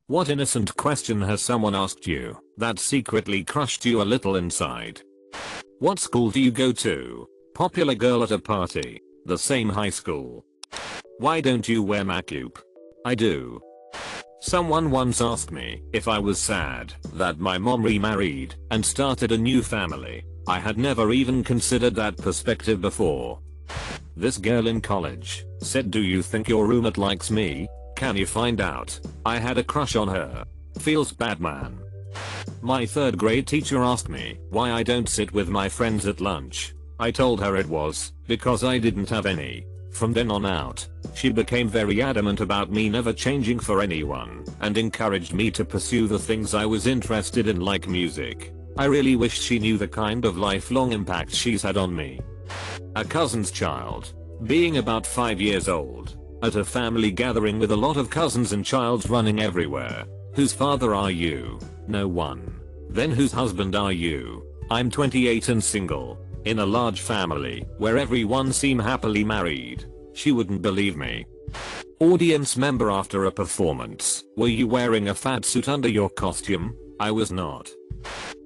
What innocent question has someone asked you that secretly crushed you a little inside? What school do you go to? Popular girl at a party. The same high school. Why don't you wear makeup? I do. Someone once asked me if I was sad that my mom remarried and started a new family. I had never even considered that perspective before. This girl in college said, "Do you think your roommate likes me? Can you find out? I had a crush on her. Feels bad, man." My 3rd grade teacher asked me why I don't sit with my friends at lunch. I told her it was because I didn't have any. From then on out, she became very adamant about me never changing for anyone and encouraged me to pursue the things I was interested in, like music. I really wish she knew the kind of lifelong impact she's had on me. A cousin's child. Being about 5 years old. At a family gathering with a lot of cousins and childs running everywhere. Whose father are you? No one. Then whose husband are you? I'm 28 and single. In a large family where everyone seem happily married. She wouldn't believe me. Audience member after a performance. Were you wearing a fat suit under your costume? I was not.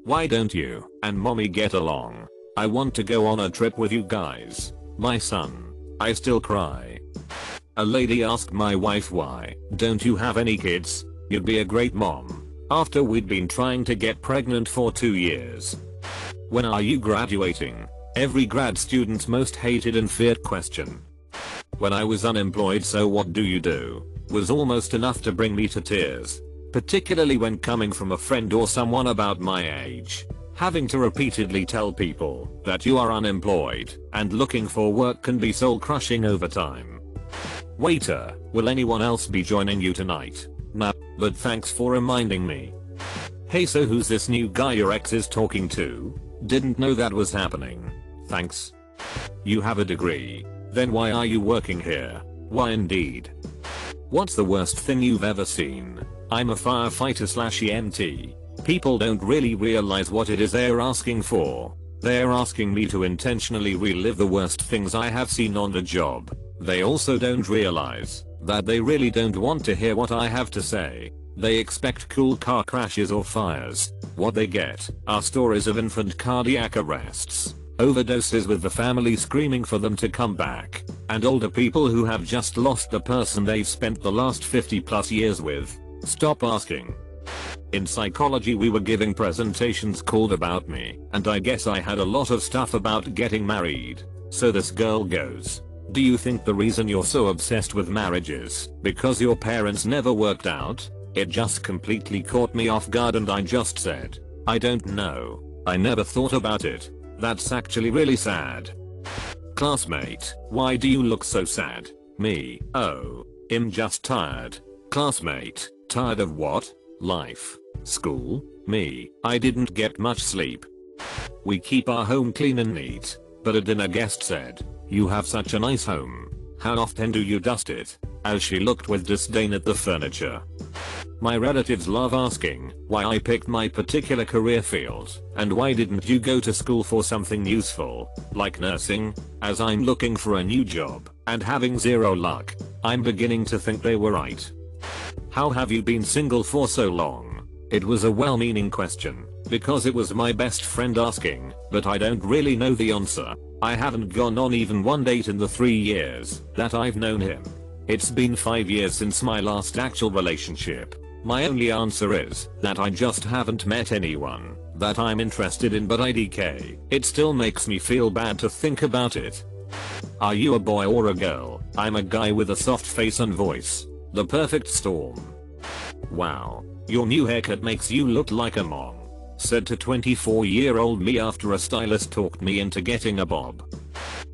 Why don't you and mommy get along? I want to go on a trip with you guys. My son. I still cry. A lady asked my wife, "Why don't you have any kids? You'd be a great mom." After we'd been trying to get pregnant for 2 years. When are you graduating? Every grad student's most hated and feared question. When I was unemployed, "So what do you do?" was almost enough to bring me to tears. Particularly when coming from a friend or someone about my age. Having to repeatedly tell people that you are unemployed and looking for work can be soul crushing over time. Waiter, will anyone else be joining you tonight? Nah, but thanks for reminding me. Hey, so who's this new guy your ex is talking to? Didn't know that was happening. Thanks. You have a degree. Then why are you working here? Why indeed. What's the worst thing you've ever seen? I'm a firefighter/EMT. People don't really realize what it is they're asking for. They're asking me to intentionally relive the worst things I have seen on the job. They also don't realize that they really don't want to hear what I have to say. They expect cool car crashes or fires. What they get are stories of infant cardiac arrests, overdoses with the family screaming for them to come back, and older people who have just lost the person they've spent the last 50+ years with. Stop asking. In psychology we were giving presentations called About Me, and I guess I had a lot of stuff about getting married. So this girl goes, "Do you think the reason you're so obsessed with marriage is because your parents never worked out?" It just completely caught me off guard and I just said, "I don't know. I never thought about it. That's actually really sad." Classmate, why do you look so sad? Me, oh, I'm just tired. Classmate, tired of what? Life. School? Me, I didn't get much sleep. We keep our home clean and neat. But a dinner guest said, "You have such a nice home. How often do you dust it?" As she looked with disdain at the furniture. My relatives love asking why I picked my particular career field, and why didn't you go to school for something useful, like nursing, as I'm looking for a new job, and having zero luck. I'm beginning to think they were right. How have you been single for so long? It was a well-meaning question, because it was my best friend asking, but I don't really know the answer. I haven't gone on even one date in the 3 years that I've known him. It's been 5 years since my last actual relationship. My only answer is that I just haven't met anyone that I'm interested in, but IDK. It still makes me feel bad to think about it. Are you a boy or a girl? I'm a guy with a soft face and voice. The perfect storm. Wow. Your new haircut makes you look like a mom. Said to 24-year-old me after a stylist talked me into getting a bob.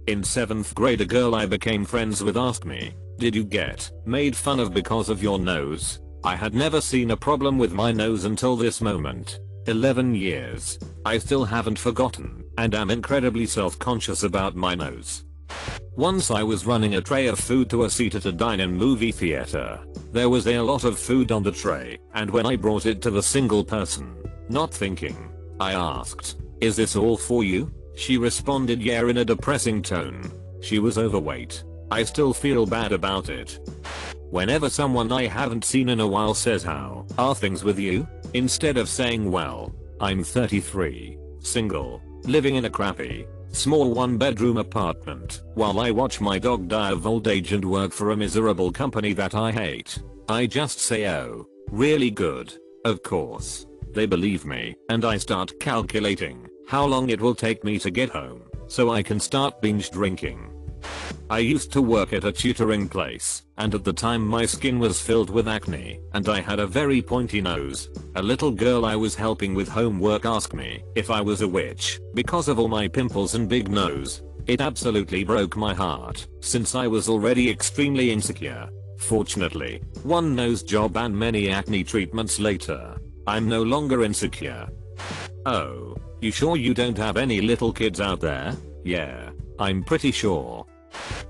In 7th grade a girl I became friends with asked me, "Did you get made fun of because of your nose?" I had never seen a problem with my nose until this moment. 11 years. I still haven't forgotten, and am incredibly self-conscious about my nose. Once I was running a tray of food to a seat at a dine-in movie theater. There was a lot of food on the tray, and when I brought it to the single person, not thinking, I asked, "Is this all for you?" She responded yeah in a depressing tone. She was overweight. I still feel bad about it. Whenever someone I haven't seen in a while says how are things with you, instead of saying well, I'm 33, single, living in a crappy, small 1-bedroom apartment while I watch my dog die of old age and work for a miserable company that I hate, I just say oh, really good, of course. They believe me and I start calculating how long it will take me to get home so I can start binge drinking. I used to work at a tutoring place, and at the time my skin was filled with acne and I had a very pointy nose. A little girl I was helping with homework asked me if I was a witch because of all my pimples and big nose. It absolutely broke my heart since I was already extremely insecure. Fortunately, one nose job and many acne treatments later, I'm no longer insecure. Oh, you sure you don't have any little kids out there? Yeah, I'm pretty sure.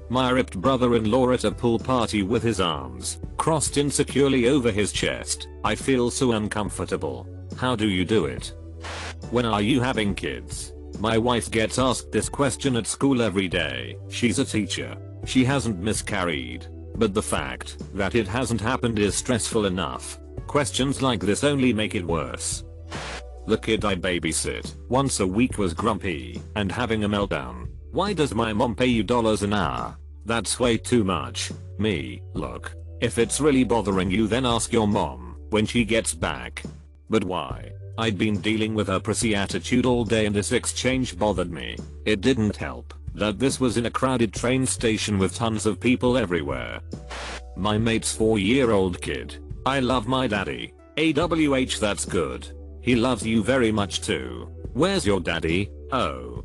My ripped brother-in-law at a pool party with his arms crossed insecurely over his chest. I feel so uncomfortable. How do you do it? When are you having kids? My wife gets asked this question at school every day. She's a teacher. She hasn't miscarried. But the fact that it hasn't happened is stressful enough. Questions like this only make it worse. The kid I babysit once a week was grumpy and having a meltdown. Why does my mom pay you dollars an hour? That's way too much. Me, look, if it's really bothering you then ask your mom when she gets back. But why? I'd been dealing with her prissy attitude all day and this exchange bothered me. It didn't help that this was in a crowded train station with tons of people everywhere. My mate's 4-year-old kid. I love my daddy. AWH, that's good. He loves you very much too. Where's your daddy? Oh.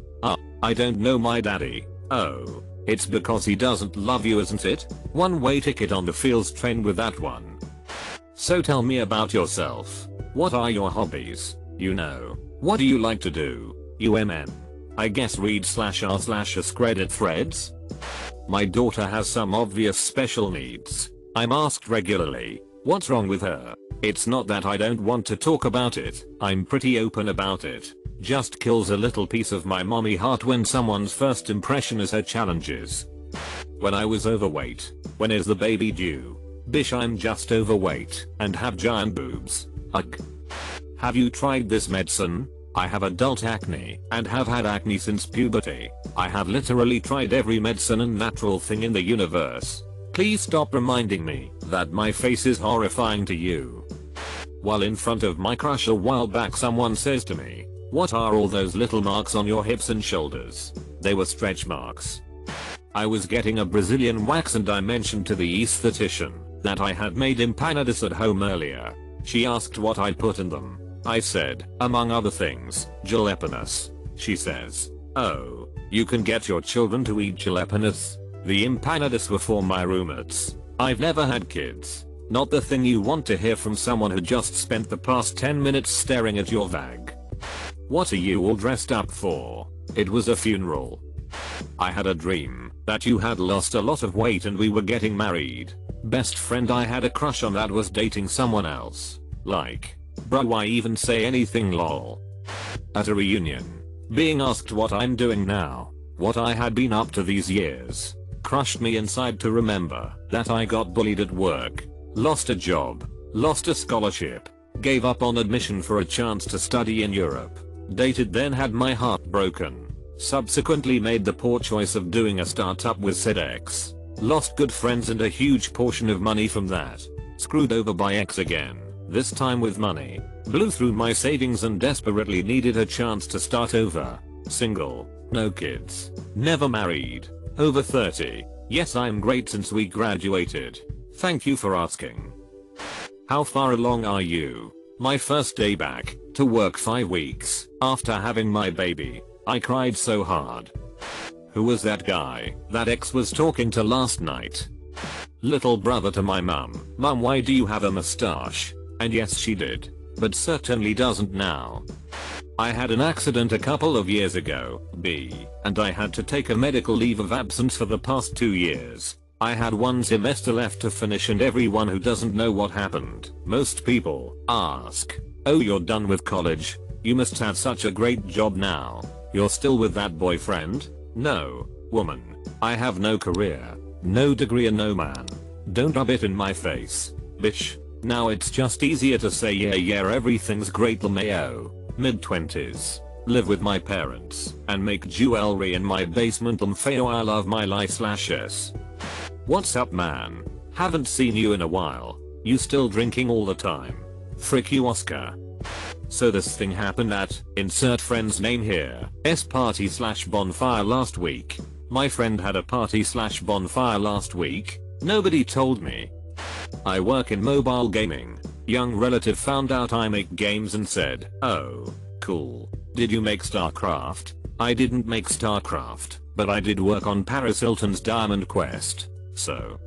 I don't know my daddy. Oh. It's because he doesn't love you, isn't it? One-way ticket on the Fields train with that one. So tell me about yourself. What are your hobbies? You know. What do you like to do? I guess read/r/askreddit threads? My daughter has some obvious special needs. I'm asked regularly, what's wrong with her? It's not that I don't want to talk about it, I'm pretty open about it. Just kills a little piece of my mommy heart when someone's first impression is her challenges. When I was overweight. When is the baby due? Bish, I'm just overweight and have giant boobs. Ugh. Have you tried this medicine? I have adult acne and have had acne since puberty. I have literally tried every medicine and natural thing in the universe. Please stop reminding me that my face is horrifying to you. While in front of my crush a while back someone says to me, what are all those little marks on your hips and shoulders? They were stretch marks. I was getting a Brazilian wax and I mentioned to the esthetician that I had made empanadas at home earlier. She asked what I'd put in them. I said, among other things, jalapenos. She says, oh, you can get your children to eat jalapenos? The empanadas were for my roommates. I've never had kids. Not the thing you want to hear from someone who just spent the past 10 minutes staring at your vag. What are you all dressed up for? It was a funeral. I had a dream that you had lost a lot of weight and we were getting married. Best friend I had a crush on that was dating someone else. Like, bro, why even say anything, lol. At a reunion, being asked what I'm doing now, what I had been up to these years, crushed me inside to remember that I got bullied at work, lost a job, lost a scholarship, gave up on admission for a chance to study in Europe, dated then had my heart broken, subsequently made the poor choice of doing a startup with said ex, lost good friends and a huge portion of money from that, screwed over by ex again, this time with money, blew through my savings and desperately needed a chance to start over, single, no kids, never married, over 30, yes I'm great since we graduated, thank you for asking. How far along are you? My first day back to work 5 weeks after having my baby. I cried so hard. Who was that guy that ex was talking to last night? Little brother to my mum. Mum, why do you have a mustache? And yes, she did, but certainly doesn't now. I had an accident a couple of years ago, and I had to take a medical leave of absence for the past 2 years. I had 1 semester left to finish and everyone who doesn't know what happened, most people, ask, oh, you're done with college? You must have such a great job now. You're still with that boyfriend? No, woman. I have no career, no degree and no man. Don't rub it in my face, bitch. Now it's just easier to say yeah everything's great LMAO. Mid-20s. Live with my parents and make jewelry in my basement LMFAO I love my life/s. What's up man? Haven't seen you in a while. You still drinking all the time? Frick you Oscar. So this thing happened at, insert friend's name here, S party/bonfire last week. My friend had a party/bonfire last week. Nobody told me. I work in mobile gaming. Young relative found out I make games and said, oh, cool. Did you make StarCraft? I didn't make StarCraft, but I did work on Paris Hilton's Diamond Quest. So,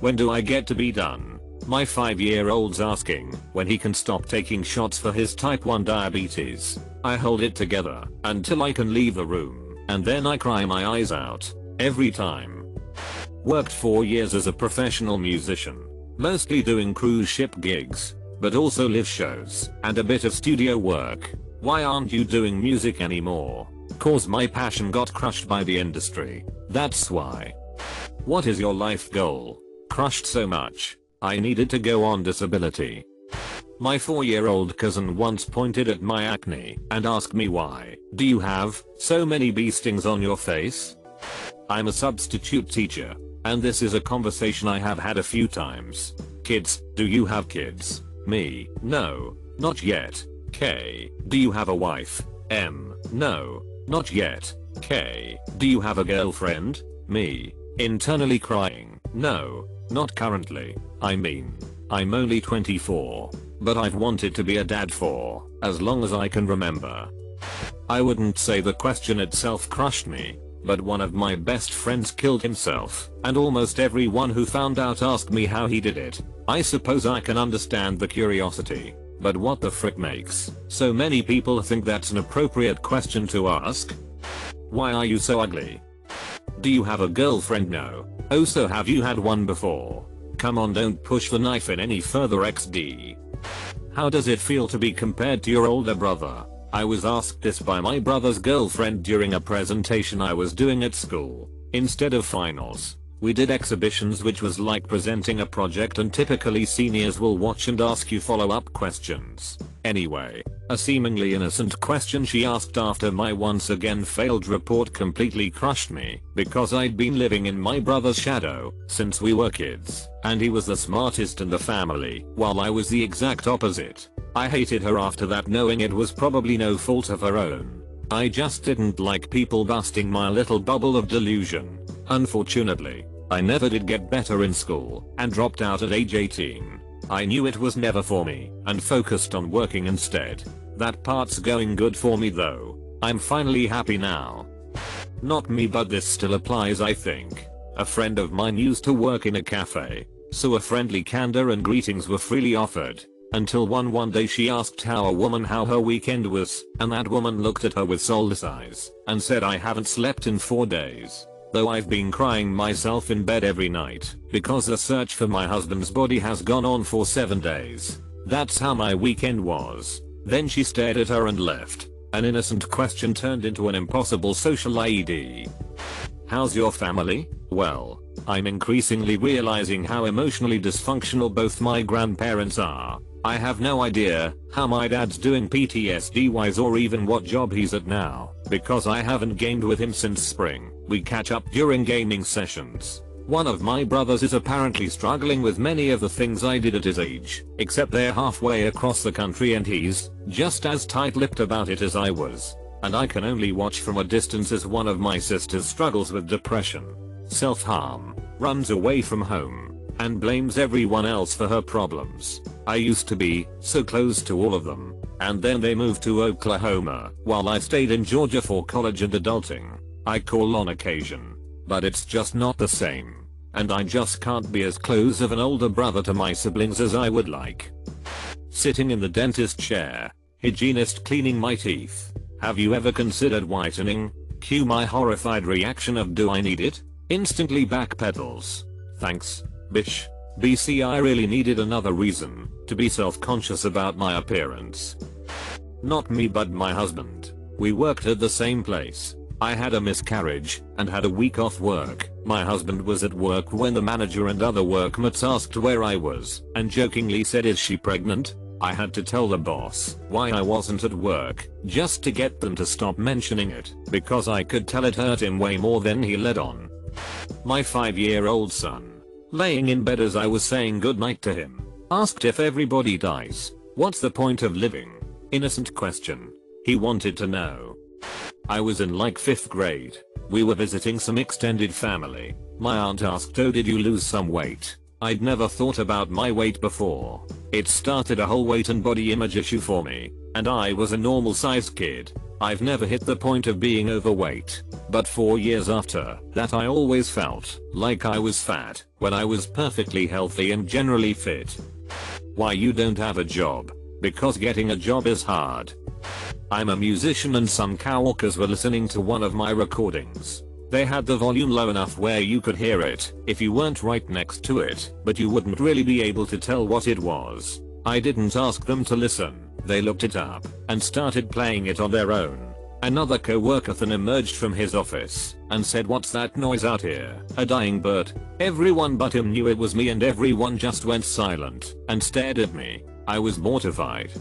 when do I get to be done? My 5-year-old's asking when he can stop taking shots for his type 1 diabetes. I hold it together until I can leave the room, and then I cry my eyes out every time. Worked 4 years as a professional musician, mostly doing cruise ship gigs, but also live shows and a bit of studio work. Why aren't you doing music anymore? Cause my passion got crushed by the industry. That's why. What is your life goal? Crushed so much, I needed to go on disability. My 4-year-old cousin once pointed at my acne and asked me why. Do you have so many bee stings on your face? I'm a substitute teacher, and this is a conversation I have had a few times. Kids, do you have kids? Me, no, not yet. K, do you have a wife? M, no, not yet. K, do you have a girlfriend? Me, internally crying, no, not currently. I mean, I'm only 24, but I've wanted to be a dad for as long as I can remember. I wouldn't say the question itself crushed me, but one of my best friends killed himself, and almost everyone who found out asked me how he did it. I suppose I can understand the curiosity, but what the frick makes so many people think that's an appropriate question to ask? Why are you so ugly? Do you have a girlfriend? No. Oh, so have you had one before? Come on, don't push the knife in any further XD. How does it feel to be compared to your older brother? I was asked this by my brother's girlfriend during a presentation I was doing at school. Instead of finals, we did exhibitions, which was like presenting a project, and typically seniors will watch and ask you follow-up questions. Anyway, a seemingly innocent question she asked after my once again failed report completely crushed me, because I'd been living in my brother's shadow since we were kids, and he was the smartest in the family, while I was the exact opposite. I hated her after that, knowing it was probably no fault of her own. I just didn't like people busting my little bubble of delusion. Unfortunately, I never did get better in school and dropped out at age 18. I knew it was never for me and focused on working instead. That part's going good for me though. I'm finally happy now. Not me, but this still applies, I think. A friend of mine used to work in a cafe, so a friendly candor and greetings were freely offered. Until one day she asked how her weekend was, and that woman looked at her with soulless eyes and said, I haven't slept in 4 days. Though I've been crying myself in bed every night because the search for my husband's body has gone on for 7 days. That's how my weekend was. Then she stared at her and left. An innocent question turned into an impossible social IED. How's your family? Well, I'm increasingly realizing how emotionally dysfunctional both my grandparents are. I have no idea how my dad's doing PTSD wise, or even what job he's at now, because I haven't gamed with him since spring. We catch up during gaming sessions. One of my brothers is apparently struggling with many of the things I did at his age, except they're halfway across the country and he's just as tight-lipped about it as I was. And I can only watch from a distance as one of my sisters struggles with depression, self-harm, runs away from home, and blames everyone else for her problems. I used to be so close to all of them, and then they moved to Oklahoma while I stayed in Georgia for college and adulting. I call on occasion, but it's just not the same, and I just can't be as close of an older brother to my siblings as I would like. Sitting in the dentist chair, hygienist cleaning my teeth. Have you ever considered whitening? Cue my horrified reaction of do I need it? Instantly backpedals. Thanks, bitch. BC, I really needed another reason to be self-conscious about my appearance. Not me, but my husband. We worked at the same place. I had a miscarriage and had a week off work. My husband was at work when the manager and other workmates asked where I was and jokingly said, "Is she pregnant?" I had to tell the boss why I wasn't at work just to get them to stop mentioning it because I could tell it hurt him way more than he let on. My 5-year-old son, laying in bed as I was saying goodnight to him, asked if everybody dies, what's the point of living? Innocent question. He wanted to know. I was in like 5th grade. We were visiting some extended family. My aunt asked, "Oh, did you lose some weight?" I'd never thought about my weight before. It started a whole weight and body image issue for me, and I was a normal sized kid. I've never hit the point of being overweight, but 4 years after that I always felt like I was fat when I was perfectly healthy and generally fit. Why you don't have a job? Because getting a job is hard. I'm a musician and some coworkers were listening to one of my recordings. They had the volume low enough where you could hear it if you weren't right next to it, but you wouldn't really be able to tell what it was. I didn't ask them to listen. They looked it up and started playing it on their own. Another coworker then emerged from his office and said, "What's that noise out here? A dying bird?" Everyone but him knew it was me and everyone just went silent and stared at me. I was mortified.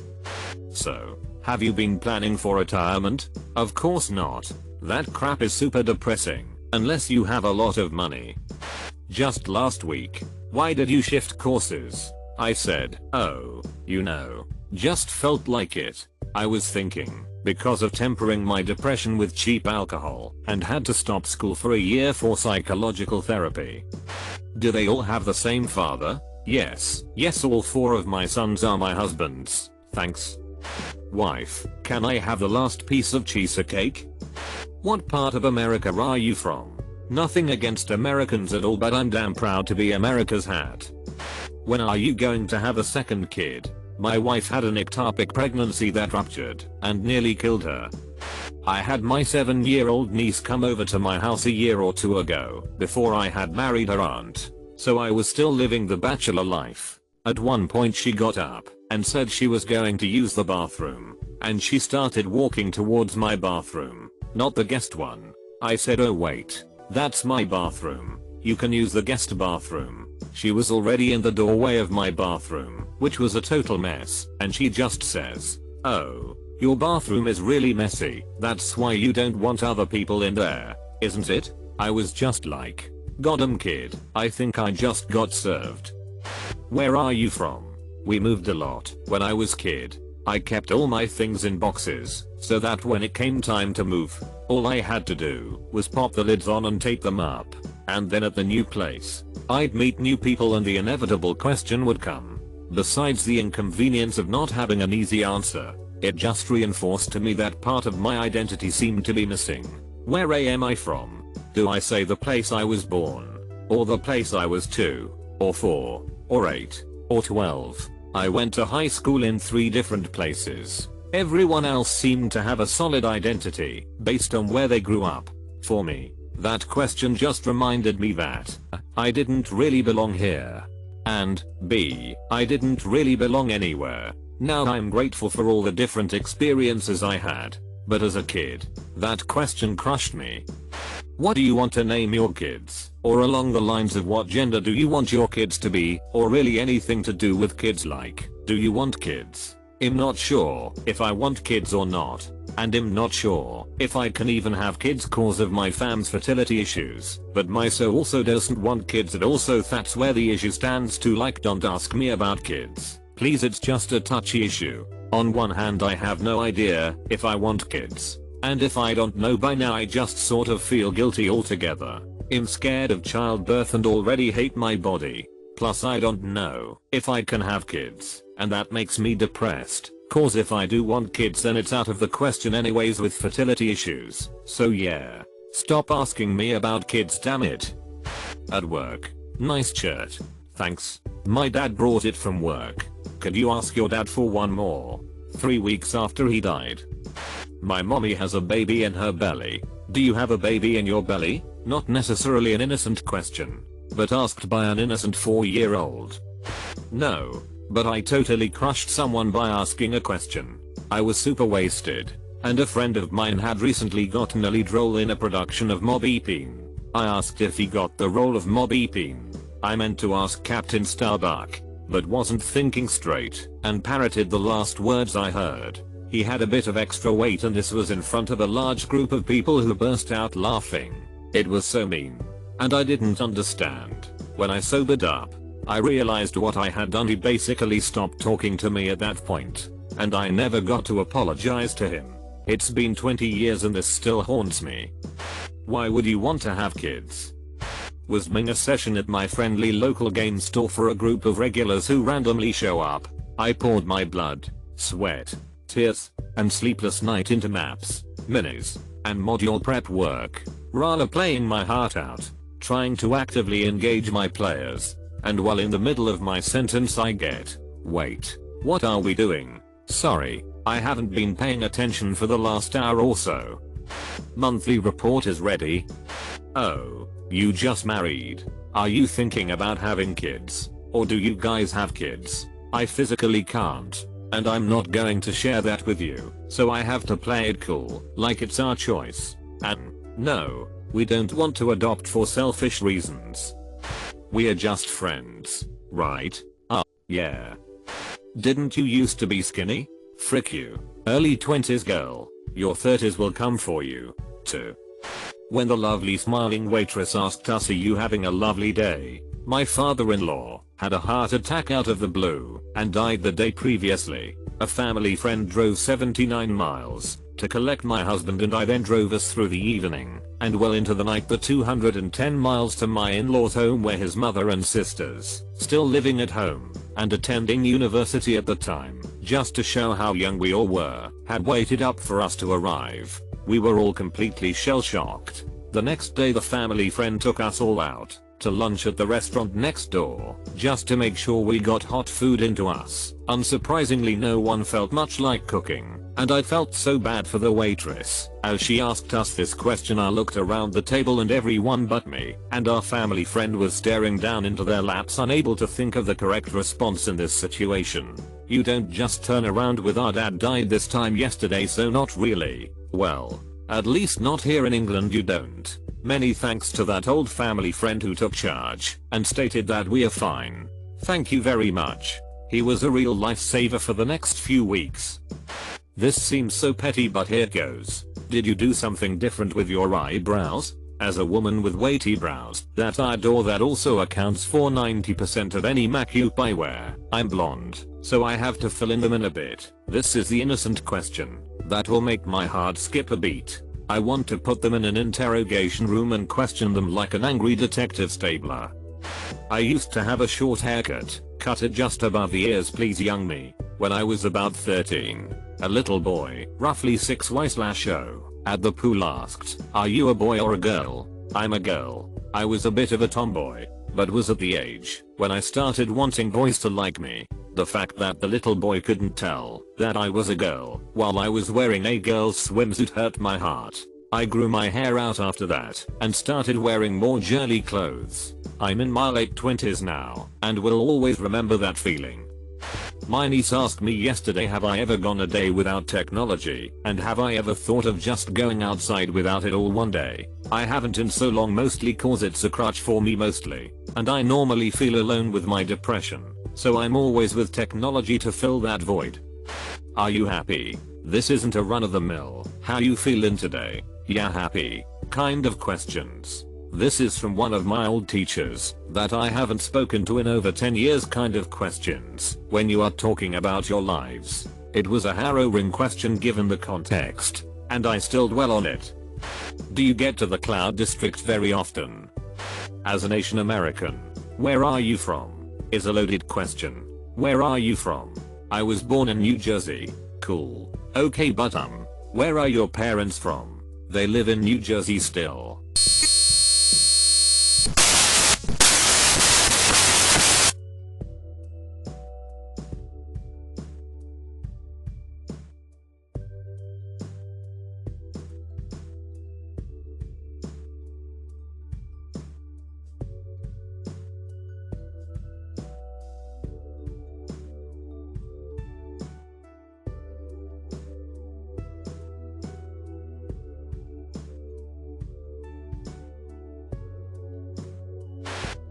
So, have you been planning for retirement? Of course not. That crap is super depressing, unless you have a lot of money. Just last week, why did you shift courses? I said, "Oh, you know, just felt like it." I was thinking, because of tempering my depression with cheap alcohol, and had to stop school for a year for psychological therapy. Do they all have the same father? Yes, all 4 of my sons are my husband's, thanks. Wife, can I have the last piece of cheesecake? What part of America are you from? Nothing against Americans at all, but I'm damn proud to be America's hat. When are you going to have a second kid? My wife had an ectopic pregnancy that ruptured and nearly killed her. I had my 7-year-old niece come over to my house a year or 2 ago before I had married her aunt, so I was still living the bachelor life. At one point she got up and said she was going to use the bathroom, and she started walking towards my bathroom, not the guest one. I said, "Oh wait, that's my bathroom. You can use the guest bathroom." She was already in the doorway of my bathroom, which was a total mess, and she just says, "Oh, your bathroom is really messy. That's why you don't want other people in there, isn't it?" I was just like, "Goddamn kid, I think I just got served." Where are you from? We moved a lot when I was kid. I kept all my things in boxes so that when it came time to move, all I had to do was pop the lids on and tape them up. And then at the new place, I'd meet new people and the inevitable question would come. Besides the inconvenience of not having an easy answer, it just reinforced to me that part of my identity seemed to be missing. Where am I from? Do I say the place I was born? Or the place I was 2? Or 4? Or 8? Or 12? I went to high school in 3 different places. Everyone else seemed to have a solid identity based on where they grew up. For me, that question just reminded me that I didn't really belong here. And B, I didn't really belong anywhere. Now I'm grateful for all the different experiences I had, but as a kid, that question crushed me. What do you want to name your kids? Or along the lines of what gender do you want your kids to be? Or really anything to do with kids, like, do you want kids? I'm not sure if I want kids or not. And I'm not sure if I can even have kids cause of my fam's fertility issues. But my so also doesn't want kids, and also that's where the issue stands too. Like, don't ask me about kids, please, it's just a touchy issue. On one hand, I have no idea if I want kids. And if I don't know by now, I just sort of feel guilty altogether. I'm scared of childbirth and already hate my body. Plus I don't know if I can have kids, and that makes me depressed. Cause if I do want kids, then it's out of the question anyways with fertility issues. So yeah, stop asking me about kids, damn it. At work. Nice shirt. Thanks. My dad brought it from work. Could you ask your dad for one more? 3 weeks after he died. My mommy has a baby in her belly. Do you have a baby in your belly? Not necessarily an innocent question, but asked by an innocent 4-year-old. No, but I totally crushed someone by asking a question. I was super wasted. and a friend of mine had recently gotten a lead role in a production of Mob Epeen. I asked if he got the role of Mob Epeen. I meant to ask Captain Starbuck, but wasn't thinking straight, and parroted the last words I heard. He had a bit of extra weight and this was in front of a large group of people who burst out laughing. It was so mean. And I didn't understand. When I sobered up, I realized what I had done. He basically stopped talking to me at that point, and I never got to apologize to him. It's been 20 years and this still haunts me. Why would you want to have kids? Was Ming a session at my friendly local game store for a group of regulars who randomly show up. I poured my blood, sweat, tears, and sleepless night into maps, minis, and module prep work, rather playing my heart out, trying to actively engage my players, and while in the middle of my sentence I get, wait, what are we doing? Sorry, I haven't been paying attention for the last hour or so. Monthly report is ready. Oh, you just married. Are you thinking about having kids? Or do you guys have kids? I physically can't, and I'm not going to share that with you, so I have to play it cool, like it's our choice. And no, we don't want to adopt for selfish reasons. We are just friends, right? Yeah. Didn't you used to be skinny? Frick you. Early 20s girl. Your 30s will come for you, too. When the lovely smiling waitress asked us, are you having a lovely day? My father-in-law had a heart attack out of the blue and died the day previously. A family friend drove 79 miles to collect my husband and I then drove us through the evening and well into the night the 210 miles to my in-laws home where his mother and sisters, still living at home and attending university at the time, just to show how young we all were, had waited up for us to arrive. We were all completely shell-shocked. The next day the family friend took us all out to lunch at the restaurant next door, just to make sure we got hot food into us. Unsurprisingly no one felt much like cooking, and I felt so bad for the waitress. As she asked us this question I looked around the table and everyone but me and our family friend was staring down into their laps unable to think of the correct response in this situation. You don't just turn around with our dad died this time yesterday so not really. Well, at least not here in England you don't. Many thanks to that old family friend who took charge and stated that we are fine. Thank you very much. He was a real lifesaver for the next few weeks. This seems so petty but here goes. Did you do something different with your eyebrows? As a woman with weighty brows that I adore that also accounts for 90% of any makeup I wear. I'm blonde, so I have to fill in them in a bit. This is the innocent question that will make my heart skip a beat. I want to put them in an interrogation room and question them like an angry detective Stabler. I used to have a short haircut, cut it just above the ears please young me, when I was about 13. A little boy, roughly 6Y/0, at the pool asked, are you a boy or a girl? I'm a girl. I was a bit of a tomboy, but was at the age when I started wanting boys to like me. The fact that the little boy couldn't tell that I was a girl while I was wearing a girl's swimsuit hurt my heart. I grew my hair out after that and started wearing more girly clothes. I'm in my late 20s now and will always remember that feeling. My niece asked me yesterday have I ever gone a day without technology and have I ever thought of just going outside without it all one day. I haven't in so long mostly cause it's a crutch for me mostly and I normally feel alone with my depression. So I'm always with technology to fill that void. Are you happy? This isn't a run-of-the-mill, how you feelin' today? Yeah happy, kind of questions. This is from one of my old teachers that I haven't spoken to in over 10 years kind of questions when you are talking about your lives. It was a harrowing question given the context, and I still dwell on it. Do you get to the Cloud District very often? As an Asian American, where are you from? Is a loaded question. Where are you from? I was born in New Jersey. Cool. Okay but where are your parents from? They live in New Jersey still.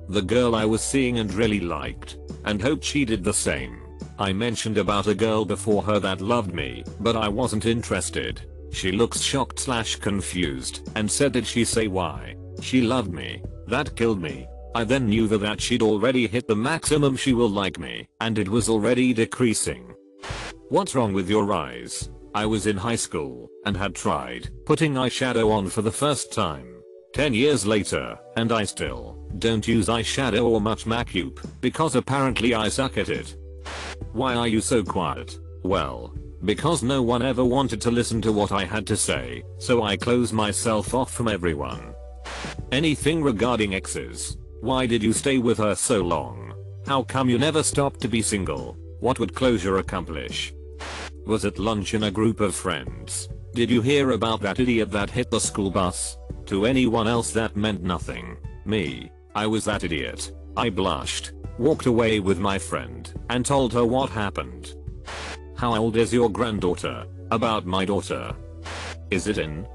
The girl I was seeing and really liked, and hoped she did the same. I mentioned about a girl before her that loved me, but I wasn't interested. She looks shocked / confused and said did she say why? She loved me. That killed me. I then knew that she'd already hit the maximum she will like me, and it was already decreasing. What's wrong with your eyes? I was in high school and had tried putting eyeshadow on for the first time. 10 years later, and I still don't use eyeshadow or much makeup because apparently I suck at it. Why are you so quiet? Well, because no one ever wanted to listen to what I had to say, so I closed myself off from everyone. Anything regarding exes? Why did you stay with her so long? How come you never stopped to be single? What would closure accomplish? Was at lunch in a group of friends. Did you hear about that idiot that hit the school bus? To anyone else that meant nothing. Me, I was that idiot. I blushed, walked away with my friend, and told her what happened. How old is your granddaughter? About my daughter. Is it in?